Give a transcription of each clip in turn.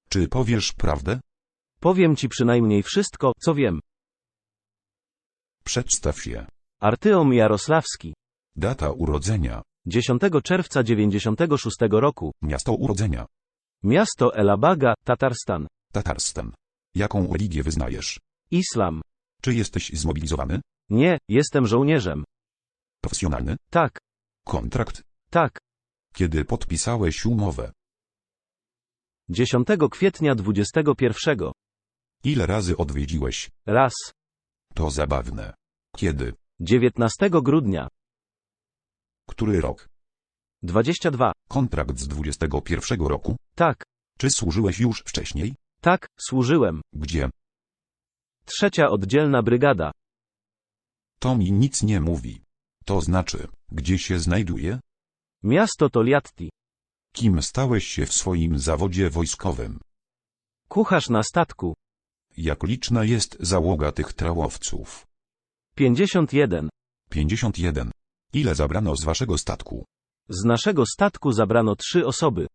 Czy powiesz prawdę? Powiem ci przynajmniej wszystko, co wiem. Przedstaw się. Artyom Jarosławski. Data urodzenia. 10 czerwca 96 roku. Miasto urodzenia. Miasto Elabaga, Tatarstan. Tatarstan. Jaką religię wyznajesz? Islam. Czy jesteś zmobilizowany? Nie, jestem żołnierzem. Profesjonalny? Tak. Kontrakt? Tak. Kiedy podpisałeś umowę? 10 kwietnia 21. Ile razy odwiedziłeś? Raz. To zabawne. Kiedy? 19 grudnia. Który rok? 22. Kontrakt z 21 roku? Tak. Czy służyłeś już wcześniej? Tak, służyłem. Gdzie? 3. oddzielna brygada. To mi nic nie mówi. To znaczy, gdzie się znajduje? Miasto Toliatti. Kim stałeś się w swoim zawodzie wojskowym? Kucharz na statku. Jak liczna jest załoga tych trałowców? 51. 51. Ile zabrano z waszego statku? Z naszego statku zabrano 3 osoby.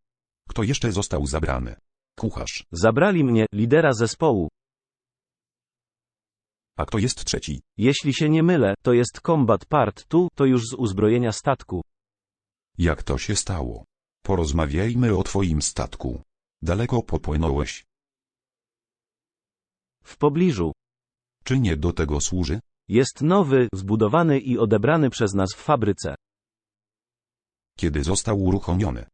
Kto jeszcze został zabrany? Kucharz. Zabrali mnie, lidera zespołu. A kto jest trzeci? Jeśli się nie mylę, to jest Combat Part 2, to już z uzbrojenia statku. Jak to się stało? Porozmawiajmy o twoim statku. Daleko popłynąłeś? W pobliżu. Czy nie do tego służy? Jest nowy, zbudowany i odebrany przez nas w fabryce. Kiedy został uruchomiony?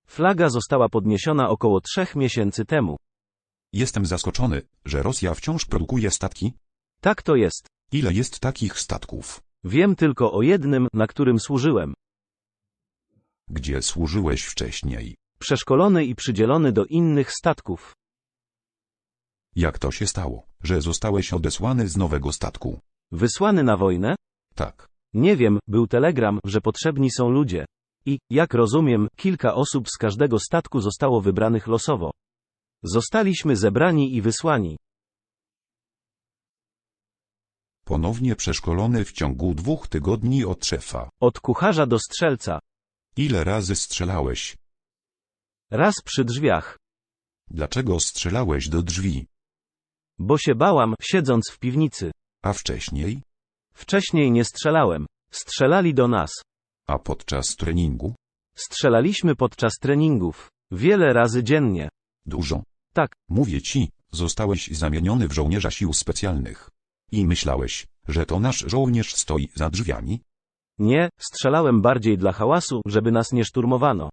Flaga została podniesiona około 3 miesięcy temu. Jestem zaskoczony, że Rosja wciąż produkuje statki. Tak to jest. Ile jest takich statków? Wiem tylko o jednym, na którym służyłem. Gdzie służyłeś wcześniej? Przeszkolony i przydzielony do innych statków. Jak to się stało, że zostałeś odesłany z nowego statku? Wysłany na wojnę? Tak. Nie wiem, był telegram, że potrzebni są ludzie. I, jak rozumiem, kilka osób z każdego statku zostało wybranych losowo. Zostaliśmy zebrani i wysłani. Ponownie przeszkolony w ciągu 2 tygodni od szefa. Od kucharza do strzelca. Ile razy strzelałeś? Raz przy drzwiach. Dlaczego strzelałeś do drzwi? Bo się bałam, siedząc w piwnicy. A wcześniej? Wcześniej nie strzelałem. Strzelali do nas. A podczas treningu? Strzelaliśmy podczas treningów. Wiele razy dziennie. Dużo. Tak. Mówię ci, zostałeś zamieniony w żołnierza sił specjalnych. I myślałeś, że to nasz żołnierz stoi za drzwiami? Nie, strzelałem bardziej dla hałasu, żeby nas nie szturmowano.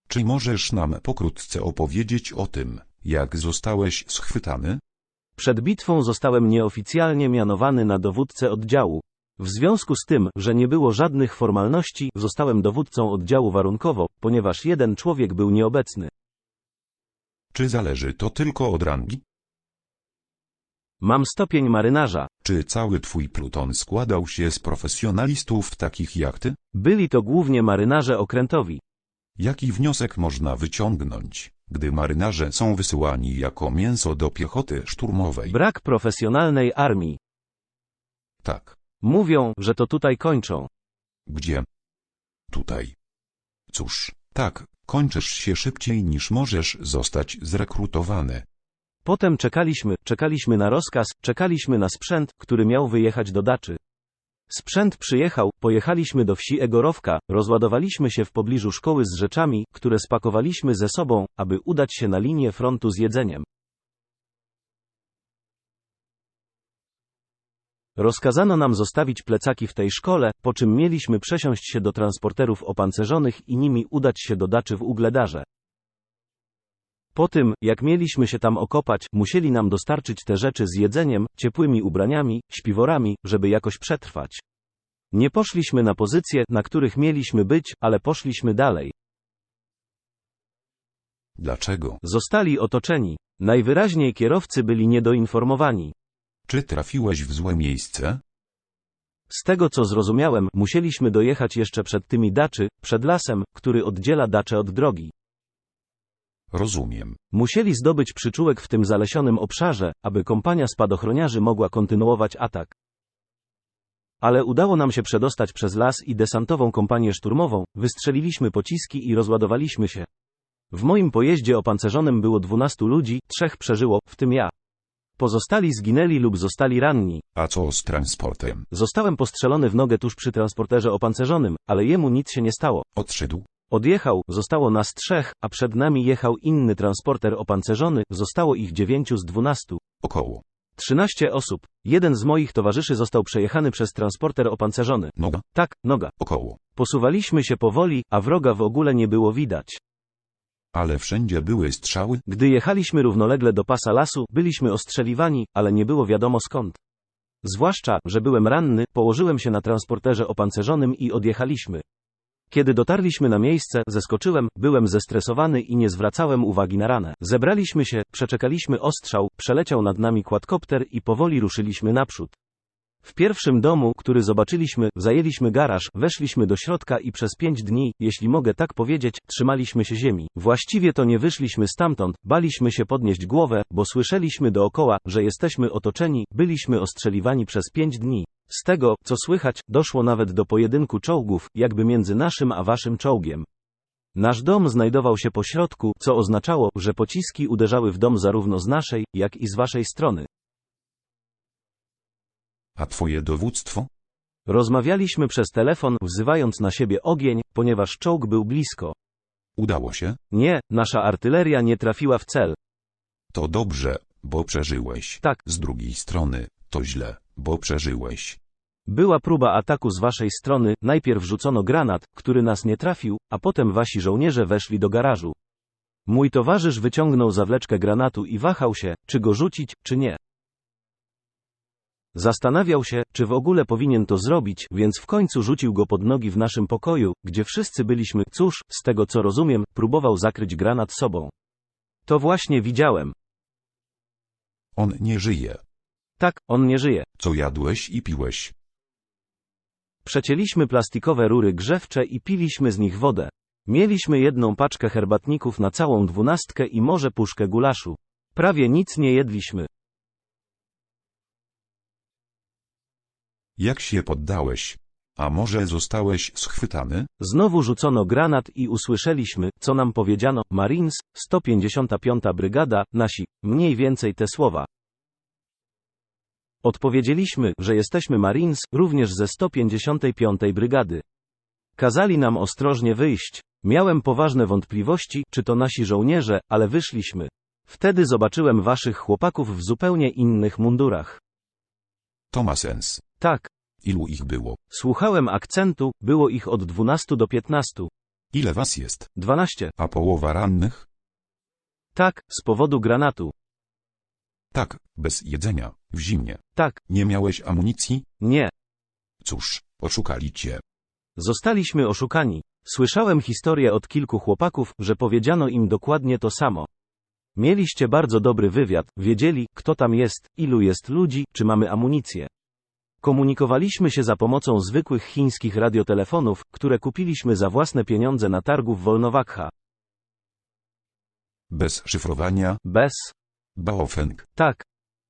Czy możesz nam pokrótce opowiedzieć o tym, jak zostałeś schwytany? Przed bitwą zostałem nieoficjalnie mianowany na dowódcę oddziału. W związku z tym, że nie było żadnych formalności, zostałem dowódcą oddziału warunkowo, ponieważ jeden człowiek był nieobecny. Czy zależy to tylko od rangi? Mam stopień marynarza. Czy cały twój pluton składał się z profesjonalistów takich jak ty? Byli to głównie marynarze okrętowi. Jaki wniosek można wyciągnąć, gdy marynarze są wysyłani jako mięso do piechoty szturmowej? Brak profesjonalnej armii. Tak. Mówią, że to tutaj kończą. Gdzie? Tutaj. Cóż, tak, kończysz się szybciej niż możesz zostać zrekrutowany. Potem czekaliśmy na rozkaz, czekaliśmy na sprzęt, który miał wyjechać do Daczy. Sprzęt przyjechał, pojechaliśmy do wsi Egorowka, rozładowaliśmy się w pobliżu szkoły z rzeczami, które spakowaliśmy ze sobą, aby udać się na linię frontu z jedzeniem. Rozkazano nam zostawić plecaki w tej szkole, po czym mieliśmy przesiąść się do transporterów opancerzonych i nimi udać się do Daczy w Ugledarze. Po tym, jak mieliśmy się tam okopać, musieli nam dostarczyć te rzeczy z jedzeniem, ciepłymi ubraniami, śpiworami, żeby jakoś przetrwać. Nie poszliśmy na pozycje, na których mieliśmy być, ale poszliśmy dalej. Dlaczego? Zostali otoczeni. Najwyraźniej kierowcy byli niedoinformowani. Czy trafiłeś w złe miejsce? Z tego co zrozumiałem, musieliśmy dojechać jeszcze przed tymi Daczy, przed lasem, który oddziela Daczę od drogi. Rozumiem. Musieli zdobyć przyczółek w tym zalesionym obszarze, aby kompania spadochroniarzy mogła kontynuować atak. Ale udało nam się przedostać przez las i desantową kompanię szturmową, wystrzeliliśmy pociski i rozładowaliśmy się. W moim pojeździe opancerzonym było 12 ludzi, 3 przeżyło, w tym ja. Pozostali zginęli lub zostali ranni. A co z transportem? Zostałem postrzelony w nogę tuż przy transporterze opancerzonym, ale jemu nic się nie stało. Odszedł? Odjechał, zostało nas 3, a przed nami jechał inny transporter opancerzony, zostało ich 9 z 12. Około 13 osób. Jeden z moich towarzyszy został przejechany przez transporter opancerzony. noga? Tak, noga. Około. Posuwaliśmy się powoli, a wroga w ogóle nie było widać. Ale wszędzie były strzały? Gdy jechaliśmy równolegle do pasa lasu, byliśmy ostrzeliwani, ale nie było wiadomo skąd. Zwłaszcza, że byłem ranny, położyłem się na transporterze opancerzonym i odjechaliśmy. Kiedy dotarliśmy na miejsce, zeskoczyłem, byłem zestresowany i nie zwracałem uwagi na ranę. Zebraliśmy się, przeczekaliśmy ostrzał, przeleciał nad nami quadcopter i powoli ruszyliśmy naprzód. W pierwszym domu, który zobaczyliśmy, zajęliśmy garaż, weszliśmy do środka i przez 5 dni, jeśli mogę tak powiedzieć, trzymaliśmy się ziemi. Właściwie to nie wyszliśmy stamtąd, baliśmy się podnieść głowę, bo słyszeliśmy dookoła, że jesteśmy otoczeni, byliśmy ostrzeliwani przez 5 dni. Z tego, co słychać, doszło nawet do pojedynku czołgów, jakby między naszym a waszym czołgiem. Nasz dom znajdował się po środku, co oznaczało, że pociski uderzały w dom zarówno z naszej, jak i z waszej strony. A twoje dowództwo? Rozmawialiśmy przez telefon, wzywając na siebie ogień, ponieważ czołg był blisko. Udało się? Nie, nasza artyleria nie trafiła w cel. To dobrze, bo przeżyłeś. Tak. Z drugiej strony, to źle, bo przeżyłeś. Była próba ataku z waszej strony, najpierw rzucono granat, który nas nie trafił, a potem wasi żołnierze weszli do garażu. Mój towarzysz wyciągnął zawleczkę granatu i wahał się, czy go rzucić, czy nie. Zastanawiał się, czy w ogóle powinien to zrobić, więc w końcu rzucił go pod nogi w naszym pokoju, gdzie wszyscy byliśmy. Cóż, z tego co rozumiem, próbował zakryć granat sobą. To właśnie widziałem. On nie żyje. Tak, on nie żyje. Co jadłeś i piłeś? Przecięliśmy plastikowe rury grzewcze i piliśmy z nich wodę. Mieliśmy 1 paczkę herbatników na całą 12 i może puszkę gulaszu. Prawie nic nie jedliśmy. Jak się poddałeś? A może zostałeś schwytany? Znowu rzucono granat i usłyszeliśmy, co nam powiedziano, Marines, 155. Brygada, nasi, mniej więcej te słowa. Odpowiedzieliśmy, że jesteśmy Marines, również ze 155. Brygady. Kazali nam ostrożnie wyjść. Miałem poważne wątpliwości, czy to nasi żołnierze, ale wyszliśmy. Wtedy zobaczyłem waszych chłopaków w zupełnie innych mundurach. To ma sens. Tak. Ilu ich było? Słuchałem akcentu, było ich od 12 do 15. Ile was jest? 12. A połowa rannych? Tak, z powodu granatu. Tak, bez jedzenia, w zimnie. Tak. Nie miałeś amunicji? Nie. Cóż, oszukali cię. Zostaliśmy oszukani. Słyszałem historię od kilku chłopaków, że powiedziano im dokładnie to samo. Mieliście bardzo dobry wywiad, wiedzieli, kto tam jest, ilu jest ludzi, czy mamy amunicję. Komunikowaliśmy się za pomocą zwykłych chińskich radiotelefonów, które kupiliśmy za własne pieniądze na targu w Wolnowakha. Bez szyfrowania? Bez. Baofeng. Tak.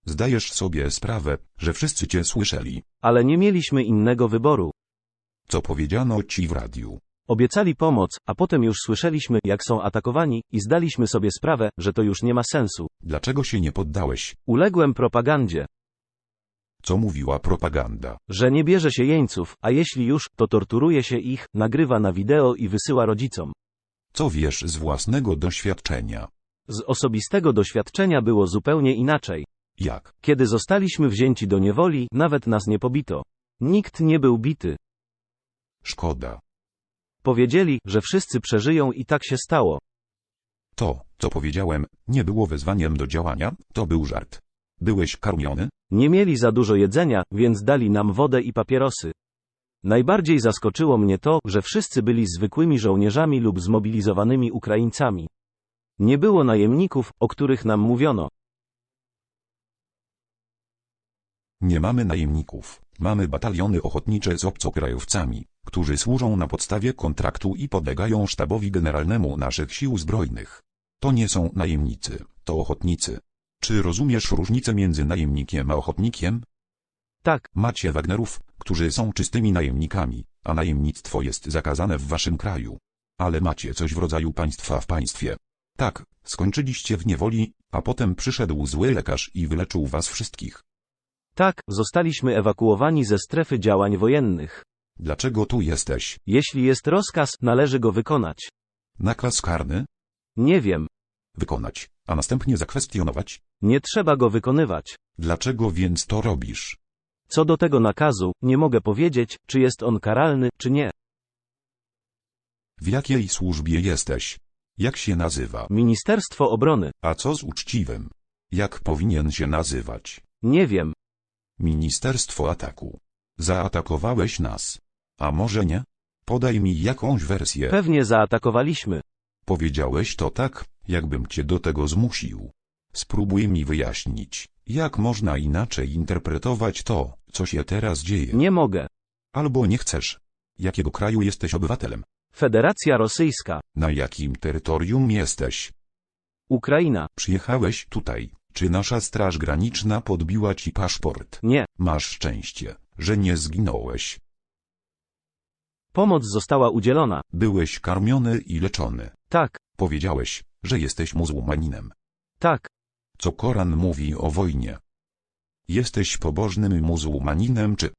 Zdajesz sobie sprawę, że wszyscy cię słyszeli. Ale nie mieliśmy innego wyboru. Co powiedziano ci w radiu? Obiecali pomoc, a potem już słyszeliśmy, jak są atakowani, i zdaliśmy sobie sprawę, że to już nie ma sensu. Dlaczego się nie poddałeś? Uległem propagandzie. Co mówiła propaganda? Że nie bierze się jeńców, a jeśli już, to torturuje się ich, nagrywa na wideo i wysyła rodzicom. Co wiesz z własnego doświadczenia? Z osobistego doświadczenia było zupełnie inaczej. Jak? Kiedy zostaliśmy wzięci do niewoli, nawet nas nie pobito. Nikt nie był bity. Szkoda. Powiedzieli, że wszyscy przeżyją i tak się stało. To, co powiedziałem, nie było wezwaniem do działania, to był żart. Byłeś karmiony? Nie mieli za dużo jedzenia, więc dali nam wodę i papierosy. Najbardziej zaskoczyło mnie to, że wszyscy byli zwykłymi żołnierzami lub zmobilizowanymi Ukraińcami. Nie było najemników, o których nam mówiono. Nie mamy najemników. Mamy bataliony ochotnicze z obcokrajowcami, którzy służą na podstawie kontraktu i podlegają sztabowi generalnemu naszych sił zbrojnych. To nie są najemnicy, to ochotnicy. Czy rozumiesz różnicę między najemnikiem a ochotnikiem? Tak. Macie Wagnerów, którzy są czystymi najemnikami, a najemnictwo jest zakazane w waszym kraju. Ale macie coś w rodzaju państwa w państwie. Tak, skończyliście w niewoli, a potem przyszedł zły lekarz i wyleczył was wszystkich. Tak, zostaliśmy ewakuowani ze strefy działań wojennych. Dlaczego tu jesteś? Jeśli jest rozkaz, należy go wykonać. Nakaz karny? Nie wiem. Wykonać, a następnie zakwestionować? Nie trzeba go wykonywać. Dlaczego więc to robisz? Co do tego nakazu, nie mogę powiedzieć, czy jest on karalny, czy nie. W jakiej służbie jesteś? Jak się nazywa? Ministerstwo Obrony. A co z uczciwym? Jak powinien się nazywać? Nie wiem. Ministerstwo Ataku. Zaatakowałeś nas. A może nie? Podaj mi jakąś wersję. Pewnie zaatakowaliśmy. Powiedziałeś to tak, jakbym cię do tego zmusił. Spróbuj mi wyjaśnić, jak można inaczej interpretować to, co się teraz dzieje. Nie mogę. Albo nie chcesz. Jakiego kraju jesteś obywatelem? Federacja Rosyjska. Na jakim terytorium jesteś? Ukraina. Przyjechałeś tutaj. Czy nasza Straż Graniczna podbiła ci paszport? Nie. Masz szczęście, że nie zginąłeś. Pomoc została udzielona. Byłeś karmiony i leczony. Tak. Powiedziałeś, że jesteś muzułmaninem. Tak. Co Koran mówi o wojnie? Jesteś pobożnym muzułmaninem czy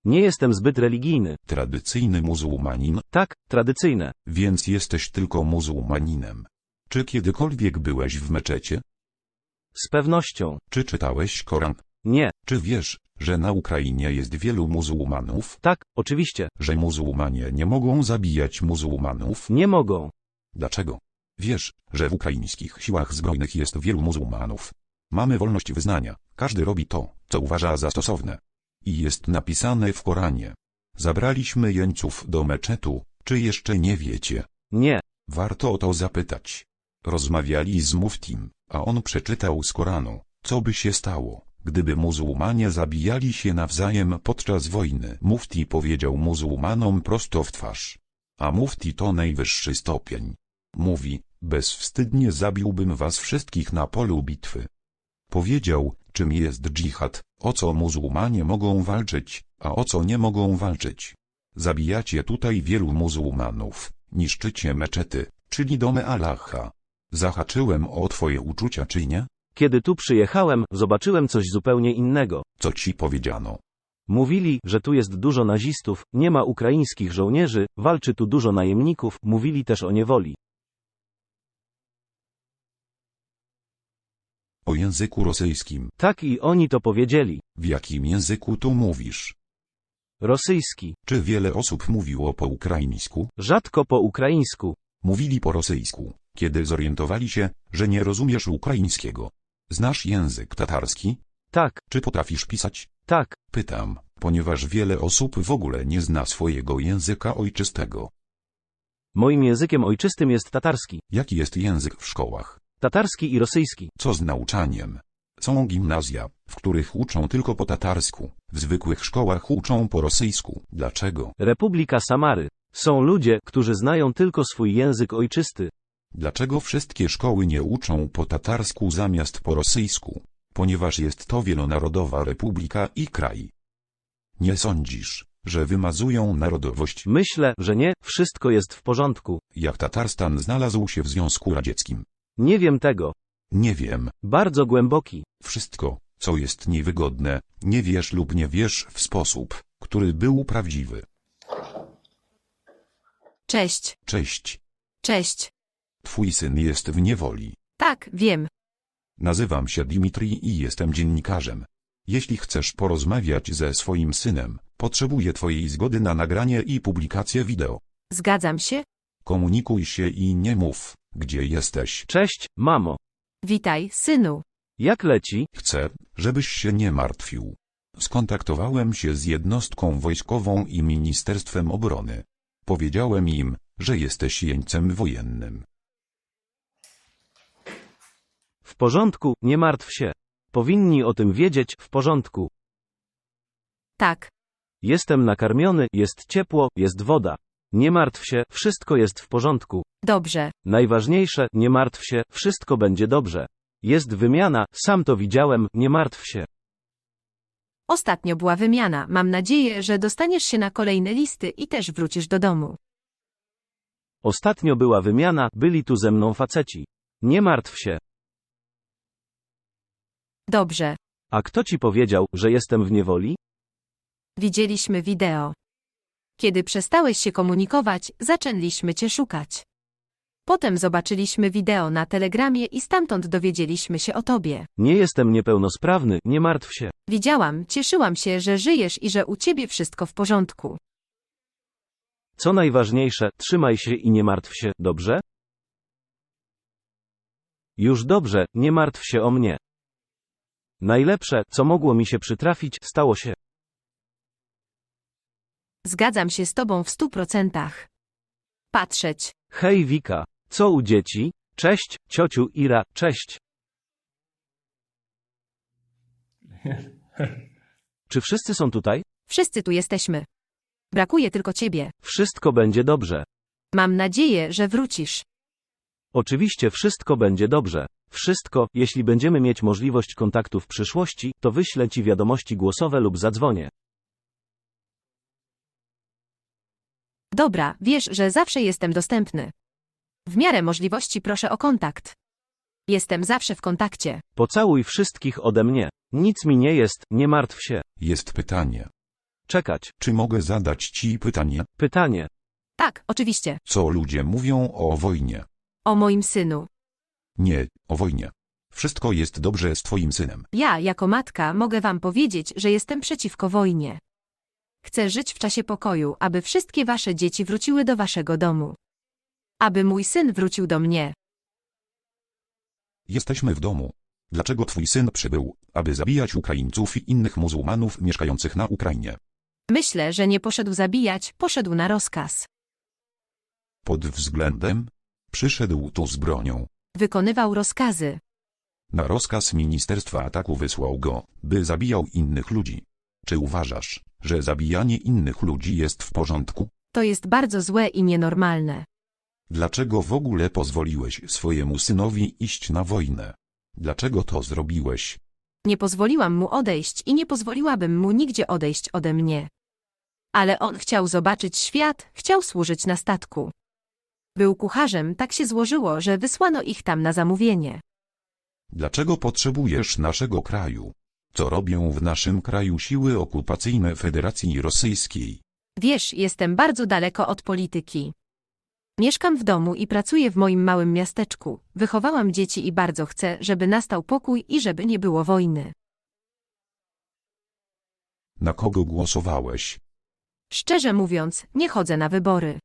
Nie jestem zbyt religijny. tradycyjny muzułmanin, Tak, tradycyjne. więc jesteś tylko muzułmaninem. Czy kiedykolwiek byłeś w meczecie? Z pewnością. Czy czytałeś Koran? Nie. Czy wiesz, że na Ukrainie jest wielu muzułmanów? Tak, oczywiście. Że muzułmanie nie mogą zabijać muzułmanów? Nie mogą. Dlaczego? Wiesz, że w ukraińskich siłach zbrojnych jest wielu muzułmanów. Mamy wolność wyznania, każdy robi to, co uważa za stosowne. I jest napisane w Koranie. Zabraliśmy jeńców do meczetu, czy jeszcze nie wiecie? Nie. Warto o to zapytać. Rozmawiali z muftim, a on przeczytał z Koranu, co by się stało, gdyby muzułmanie zabijali się nawzajem podczas wojny. Mufti powiedział muzułmanom prosto w twarz. A mufti to najwyższy stopień. Mówi, bezwstydnie zabiłbym was wszystkich na polu bitwy. Powiedział, czym jest dżihad, o co muzułmanie mogą walczyć, a o co nie mogą walczyć. Zabijacie tutaj wielu muzułmanów, niszczycie meczety, czyli domy Allaha. Zahaczyłem o twoje uczucia czy nie? Kiedy tu przyjechałem, zobaczyłem coś zupełnie innego. Co ci powiedziano? Mówili, że tu jest dużo nazistów, nie ma ukraińskich żołnierzy, walczy tu dużo najemników, mówili też o niewoli. O języku rosyjskim. Tak i oni to powiedzieli. W jakim języku tu mówisz? Rosyjski. Czy wiele osób mówiło po ukraińsku? Rzadko po ukraińsku. Mówili po rosyjsku, kiedy zorientowali się, że nie rozumiesz ukraińskiego. Znasz język tatarski? Tak. Czy potrafisz pisać? Tak. Pytam, ponieważ wiele osób w ogóle nie zna swojego języka ojczystego. Moim językiem ojczystym jest tatarski. Jaki jest język w szkołach? Tatarski i rosyjski. Co z nauczaniem? Są gimnazja, w których uczą tylko po tatarsku, w zwykłych szkołach uczą po rosyjsku. Dlaczego? Republika Samary. Są ludzie, którzy znają tylko swój język ojczysty. Dlaczego wszystkie szkoły nie uczą po tatarsku zamiast po rosyjsku? Ponieważ jest to wielonarodowa republika i kraj. Nie sądzisz, że wymazują narodowość? Myślę, że nie, wszystko jest w porządku. Jak Tatarstan znalazł się w Związku Radzieckim? Nie wiem tego. Nie wiem. Bardzo głęboki. Wszystko, co jest niewygodne, nie wiesz lub nie wiesz w sposób, który był prawdziwy. Cześć. Cześć. Cześć. Twój syn jest w niewoli. Tak, wiem. Nazywam się Dimitri i jestem dziennikarzem. Jeśli chcesz porozmawiać ze swoim synem, potrzebuję twojej zgody na nagranie i publikację wideo. Zgadzam się. Komunikuj się i nie mów, gdzie jesteś. Cześć, mamo. Witaj, synu. Jak leci? Chcę, żebyś się nie martwił. Skontaktowałem się z jednostką wojskową i Ministerstwem Obrony. Powiedziałem im, że jesteś jeńcem wojennym. W porządku, nie martw się. Powinni o tym wiedzieć, w porządku. Tak. Jestem nakarmiony, jest ciepło, jest woda. Nie martw się, wszystko jest w porządku. Dobrze. Najważniejsze, nie martw się, wszystko będzie dobrze. Jest wymiana, sam to widziałem, nie martw się. Ostatnio była wymiana. Mam nadzieję, że dostaniesz się na kolejne listy i też wrócisz do domu. Ostatnio była wymiana, byli tu ze mną faceci. Nie martw się. Dobrze. A kto ci powiedział, że jestem w niewoli? Widzieliśmy wideo. Kiedy przestałeś się komunikować, zaczęliśmy cię szukać. Potem zobaczyliśmy wideo na Telegramie i stamtąd dowiedzieliśmy się o tobie. Nie jestem niepełnosprawny, nie martw się. Widziałam, cieszyłam się, że żyjesz i że u ciebie wszystko w porządku. Co najważniejsze, trzymaj się i nie martw się, dobrze? Już dobrze, nie martw się o mnie. Najlepsze, co mogło mi się przytrafić, stało się. Zgadzam się z tobą w 100%. Patrzeć. Hej Wika, co u dzieci? Cześć, ciociu Ira, cześć. Czy wszyscy są tutaj? Wszyscy tu jesteśmy. Brakuje tylko ciebie. Wszystko będzie dobrze. Mam nadzieję, że wrócisz. Oczywiście wszystko będzie dobrze. Wszystko, jeśli będziemy mieć możliwość kontaktu w przyszłości, to wyślę ci wiadomości głosowe lub zadzwonię. Dobra, wiesz, że zawsze jestem dostępny. W miarę możliwości proszę o kontakt. Jestem zawsze w kontakcie. Pocałuj wszystkich ode mnie. Nic mi nie jest, nie martw się. Jest pytanie. Czekać. Czy mogę zadać ci pytanie? Pytanie. Tak, oczywiście. Co ludzie mówią o wojnie? O moim synu. Nie, o wojnie. Wszystko jest dobrze z twoim synem. Ja, jako matka, mogę wam powiedzieć, że jestem przeciwko wojnie. Chcę żyć w czasie pokoju, aby wszystkie wasze dzieci wróciły do waszego domu. Aby mój syn wrócił do mnie. Jesteśmy w domu. Dlaczego twój syn przybył, aby zabijać Ukraińców i innych muzułmanów mieszkających na Ukrainie? Myślę, że nie poszedł zabijać, poszedł na rozkaz. Pod względem? Przyszedł tu z bronią. Wykonywał rozkazy. Na rozkaz Ministerstwa Ataku wysłał go, by zabijał innych ludzi. Czy uważasz, że zabijanie innych ludzi jest w porządku? To jest bardzo złe i nienormalne. Dlaczego w ogóle pozwoliłeś swojemu synowi iść na wojnę? Dlaczego to zrobiłeś? Nie pozwoliłam mu odejść i nie pozwoliłabym mu nigdzie odejść ode mnie. Ale on chciał zobaczyć świat, chciał służyć na statku. Był kucharzem, tak się złożyło, że wysłano ich tam na zamówienie. Dlaczego potrzebujesz naszego kraju? Co robią w naszym kraju siły okupacyjne Federacji Rosyjskiej? Wiesz, jestem bardzo daleko od polityki. Mieszkam w domu i pracuję w moim małym miasteczku. Wychowałam dzieci i bardzo chcę, żeby nastał pokój i żeby nie było wojny. Na kogo głosowałeś? Szczerze mówiąc, nie chodzę na wybory.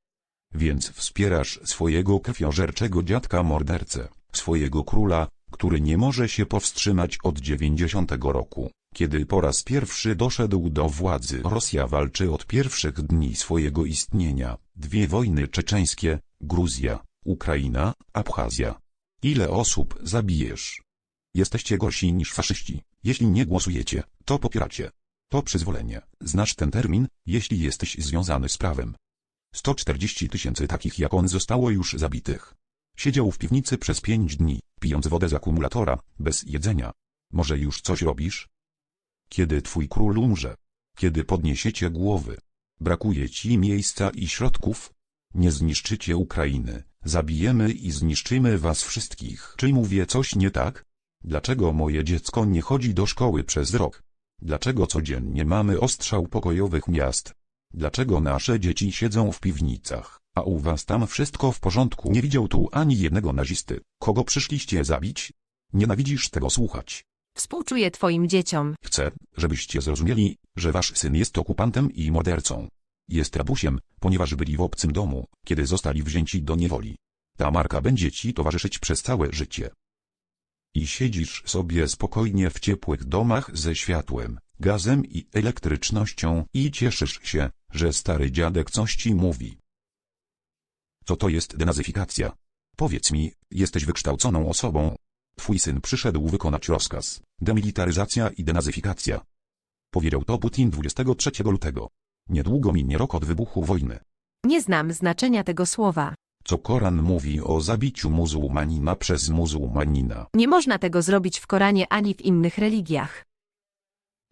Więc wspierasz swojego krwiożerczego dziadka mordercę, swojego króla, który nie może się powstrzymać od 90 roku, kiedy po raz pierwszy doszedł do władzy. Rosja walczy od pierwszych dni swojego istnienia. 2 wojny czeczeńskie, Gruzja, Ukraina, Abchazja. Ile osób zabijesz? Jesteście gorsi niż faszyści. Jeśli nie głosujecie, to popieracie. To przyzwolenie. Znasz ten termin, jeśli jesteś związany z prawem. 140 000 takich jak on zostało już zabitych. Siedział w piwnicy przez 5 dni, pijąc wodę z akumulatora, bez jedzenia. Może już coś robisz? Kiedy twój król umrze? Kiedy podniesiecie głowy? Brakuje ci miejsca i środków? Nie zniszczycie Ukrainy, zabijemy i zniszczymy was wszystkich. Czy mówię coś nie tak? Dlaczego moje dziecko nie chodzi do szkoły przez rok? Dlaczego codziennie mamy ostrzał pokojowych miast? Dlaczego nasze dzieci siedzą w piwnicach, a u was tam wszystko w porządku? Nie widział tu ani jednego nazisty. Kogo przyszliście zabić? Nienawidzisz tego słuchać. Współczuję twoim dzieciom. Chcę, żebyście zrozumieli, że wasz syn jest okupantem i mordercą. Jest rabusiem, ponieważ byli w obcym domu, kiedy zostali wzięci do niewoli. Ta marka będzie ci towarzyszyć przez całe życie. I siedzisz sobie spokojnie w ciepłych domach ze światłem, gazem i elektrycznością i cieszysz się, że stary dziadek coś ci mówi. Co to jest denazyfikacja? Powiedz mi, jesteś wykształconą osobą. Twój syn przyszedł wykonać rozkaz. Demilitaryzacja i denazyfikacja. Powiedział to Putin 23 lutego. Niedługo minie rok od wybuchu wojny. Nie znam znaczenia tego słowa. Co Koran mówi o zabiciu muzułmanina przez muzułmanina? Nie można tego zrobić w Koranie ani w innych religiach.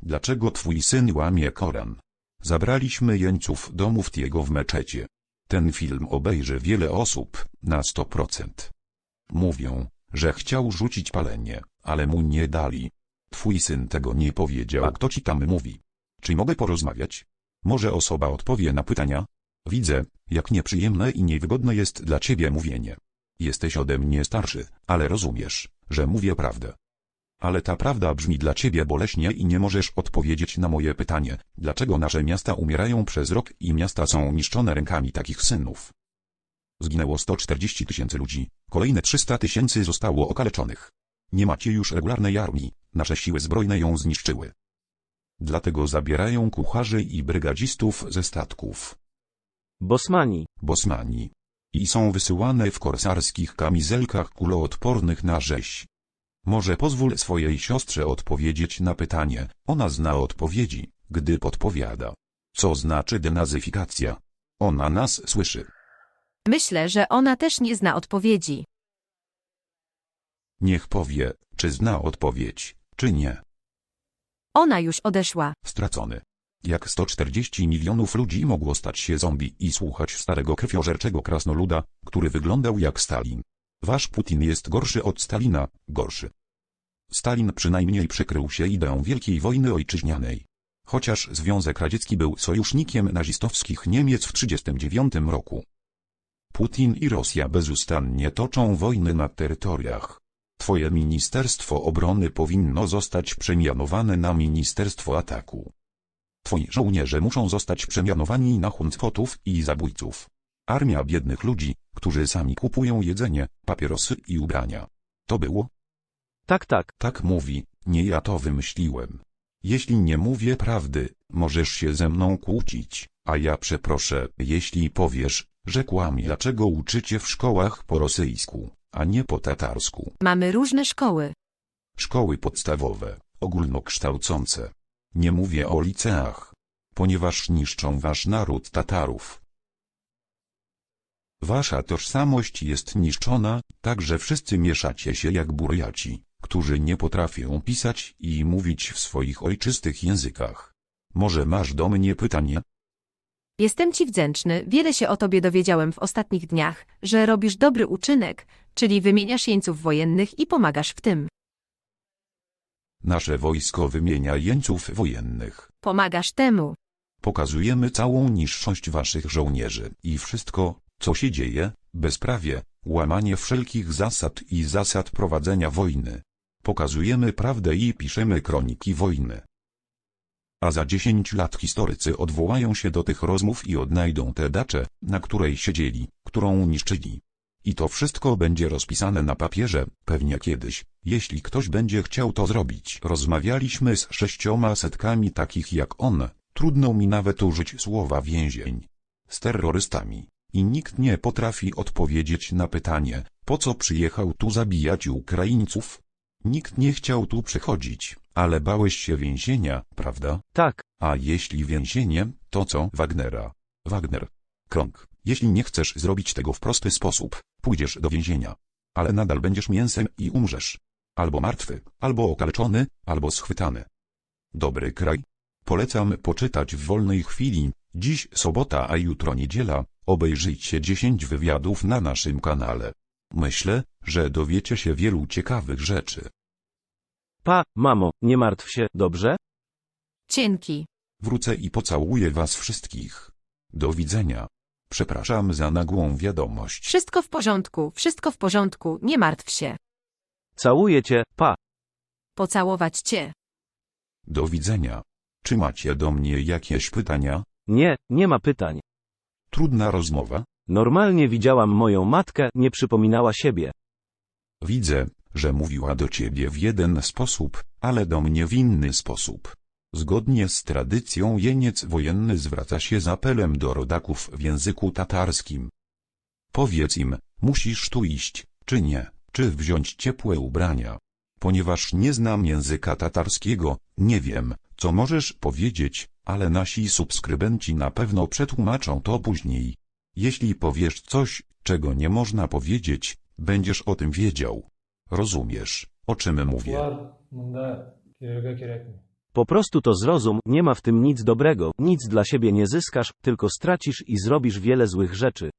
Dlaczego twój syn łamie Koran? Zabraliśmy jeńców do muftiego w meczecie. Ten film obejrzy wiele osób, na 100%. Mówią, że chciał rzucić palenie, ale mu nie dali. Twój syn tego nie powiedział. A kto ci tam mówi? Czy mogę porozmawiać? Może osoba odpowie na pytania? Widzę, jak nieprzyjemne i niewygodne jest dla ciebie mówienie. Jesteś ode mnie starszy, ale rozumiesz, że mówię prawdę. Ale ta prawda brzmi dla ciebie boleśnie i nie możesz odpowiedzieć na moje pytanie, dlaczego nasze miasta umierają przez rok i miasta są niszczone rękami takich synów. Zginęło 140 000 ludzi, kolejne 300 000 zostało okaleczonych. Nie macie już regularnej armii, nasze siły zbrojne ją zniszczyły. Dlatego zabierają kucharzy i brygadzistów ze statków. Bosmani. I są wysyłane w korsarskich kamizelkach kuloodpornych na rzeź. Może pozwól swojej siostrze odpowiedzieć na pytanie, ona zna odpowiedzi, gdy podpowiada. Co znaczy denazyfikacja? Ona nas słyszy. Myślę, że ona też nie zna odpowiedzi. Niech powie, czy zna odpowiedź, czy nie. Ona już odeszła. Stracony. Jak 140 milionów ludzi mogło stać się zombie i słuchać starego krwiożerczego krasnoluda, który wyglądał jak Stalin. Wasz Putin jest gorszy od Stalina, gorszy. Stalin przynajmniej przykrył się ideą Wielkiej Wojny Ojczyźnianej. Chociaż Związek Radziecki był sojusznikiem nazistowskich Niemiec w 1939 roku. Putin i Rosja bezustannie toczą wojny na terytoriach. Twoje Ministerstwo Obrony powinno zostać przemianowane na Ministerstwo Ataku. Twoi żołnierze muszą zostać przemianowani na huncwotów i zabójców. Armia biednych ludzi, którzy sami kupują jedzenie, papierosy i ubrania. To było? Tak. Tak mówi, nie ja to wymyśliłem. Jeśli nie mówię prawdy, możesz się ze mną kłócić, a ja przeproszę, jeśli powiesz, że kłamie. Dlaczego uczycie w szkołach po rosyjsku, a nie po tatarsku? Mamy różne szkoły. Szkoły podstawowe, ogólnokształcące. Nie mówię o liceach, ponieważ niszczą wasz naród Tatarów. Wasza tożsamość jest niszczona, tak że wszyscy mieszacie się jak Burjaci, którzy nie potrafią pisać i mówić w swoich ojczystych językach. Może masz do mnie pytanie? Jestem ci wdzięczny, wiele się o tobie dowiedziałem w ostatnich dniach, że robisz dobry uczynek, czyli wymieniasz jeńców wojennych i pomagasz w tym. Nasze wojsko wymienia jeńców wojennych. Pomagasz temu. Pokazujemy całą niższość waszych żołnierzy i wszystko, co się dzieje, bezprawie, łamanie wszelkich zasad i zasad prowadzenia wojny. Pokazujemy prawdę i piszemy kroniki wojny. A za 10 lat historycy odwołają się do tych rozmów i odnajdą tę daczę, na której siedzieli, którą niszczyli. I to wszystko będzie rozpisane na papierze, pewnie kiedyś, jeśli ktoś będzie chciał to zrobić. Rozmawialiśmy z 600 takich jak on, trudno mi nawet użyć słowa więzień. Z terrorystami. I nikt nie potrafi odpowiedzieć na pytanie, po co przyjechał tu zabijać Ukraińców? Nikt nie chciał tu przychodzić, ale bałeś się więzienia, prawda? Tak. A jeśli więzienie, to co? Wagnera. Wagner. Krąg. Jeśli nie chcesz zrobić tego w prosty sposób, pójdziesz do więzienia. Ale nadal będziesz mięsem i umrzesz. Albo martwy, albo okaleczony, albo schwytany. Dobry kraj? Polecam poczytać w wolnej chwili. Dziś sobota, a jutro niedziela. Obejrzyjcie 10 wywiadów na naszym kanale. Myślę, że dowiecie się wielu ciekawych rzeczy. Mamo, nie martw się, dobrze? Dzięki. Wrócę i pocałuję was wszystkich. Do widzenia. Przepraszam za nagłą wiadomość. Wszystko w porządku, nie martw się. Całuję cię, pa. Pocałować cię. Do widzenia. Czy macie do mnie jakieś pytania? Nie, nie ma pytań. Trudna rozmowa? Normalnie widziałam moją matkę, nie przypominała siebie. Widzę, że mówiła do ciebie w jeden sposób, ale do mnie w inny sposób. Zgodnie z tradycją jeniec wojenny zwraca się z apelem do rodaków w języku tatarskim. Powiedz im, musisz tu iść, czy nie, czy wziąć ciepłe ubrania. Ponieważ nie znam języka tatarskiego, nie wiem, co możesz powiedzieć, ale nasi subskrybenci na pewno przetłumaczą to później. Jeśli powiesz coś, czego nie można powiedzieć, będziesz o tym wiedział. Rozumiesz, o czym mówię? Po prostu to zrozum, nie ma w tym nic dobrego, nic dla siebie nie zyskasz, tylko stracisz i zrobisz wiele złych rzeczy.